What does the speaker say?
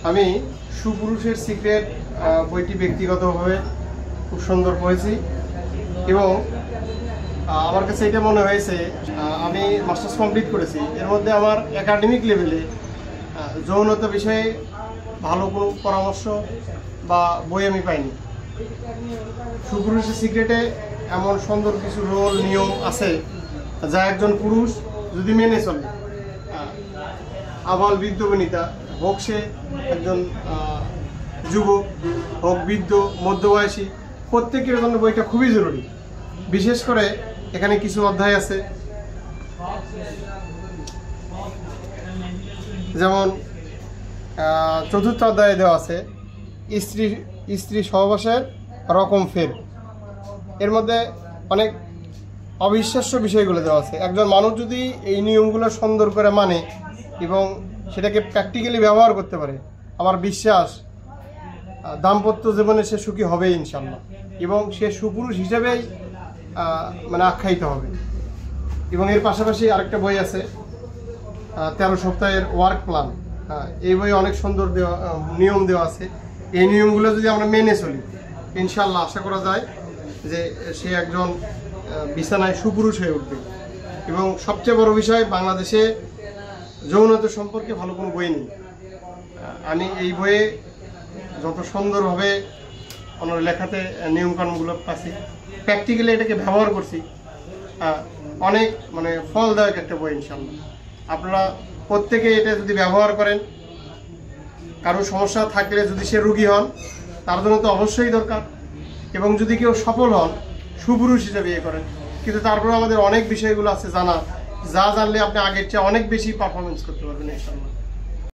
আমি সুপুরুষের সিক্রেট বইটি ব্যক্তিগতভাবে খুব সুন্দর পড়েছি এবং আমার কাছে এটা মনে হয়েছে, আমি মাস্টার্স কমপ্লিট করেছি, এর মধ্যে আমার একাডেমিক লেভেলে যৌনতা বিষয়ে ভালো কোনো পরামর্শ বা বই আমি পাইনি। সুপুরুষের সিক্রেটে এমন সুন্দর কিছু রোল নিয়ম আছে যা একজন পুরুষ যদি মেনে চলে, আবাল বৃদ্ধ বনিতা হোক, সে একজন যুবক হোক, বৃদ্ধ, মধ্যবয়সী, প্রত্যেকের জন্য বইটা খুবই জরুরি। বিশেষ করে এখানে কিছু অধ্যায় আছে, যেমন চতুর্থ অধ্যায়ে দেওয়া আছে স্ত্রী সহবাসের রকম ফের। এর মধ্যে অনেক অবিশ্বাস্য বিষয়গুলো দেওয়া আছে। একজন মানুষ যদি এই নিয়মগুলো সুন্দর করে মানে এবং সেটাকে প্র্যাকটিক্যালি ব্যবহার করতে পারে, আমার বিশ্বাস দাম্পত্য জীবনে সে সুখী হবে ইনশাল্লাহ, এবং সে সুপুরুষ হিসেবেই মানে আখ্যায়িত হবে। এবং এর পাশাপাশি আরেকটা বই আছে 13 সপ্তাহের ওয়ার্ক প্ল্যান। এই বই অনেক সুন্দর নিয়ম দেওয়া আছে। এই নিয়মগুলো যদি আমরা মেনে চলি ইনশাল্লাহ আশা করা যায় যে সে একজন বিছানায় সুপুরুষ হয়ে উঠবে। এবং সবচেয়ে বড় বিষয়, বাংলাদেশে যৌনতা সম্পর্কে ভালো কোনো বই নেই। আমি এই বইয়ে যত সুন্দরভাবে ওনার লেখাতে নিয়মকানুনগুলো পাচ্ছি, প্র্যাকটিক্যালি এটাকে ব্যবহার করছি, অনেক মানে ফলদায়ক একটা বই ইনশাল্লাহ। আপনারা প্রত্যেকে এটা যদি ব্যবহার করেন, কারো সমস্যা থাকলে যদি সে রুগী হন তার জন্য তো অবশ্যই দরকার, এবং যদি কেউ সফল হন সুপুরুষ হিসেবে ইয়ে করেন, কিন্তু তারপরে আমাদের অনেক বিষয়গুলো আছে জানা, যা জানলে আপনি আগের চেয়ে অনেক বেশি পারফরমেন্স করতে পারবেন ইনশাল্লাহ।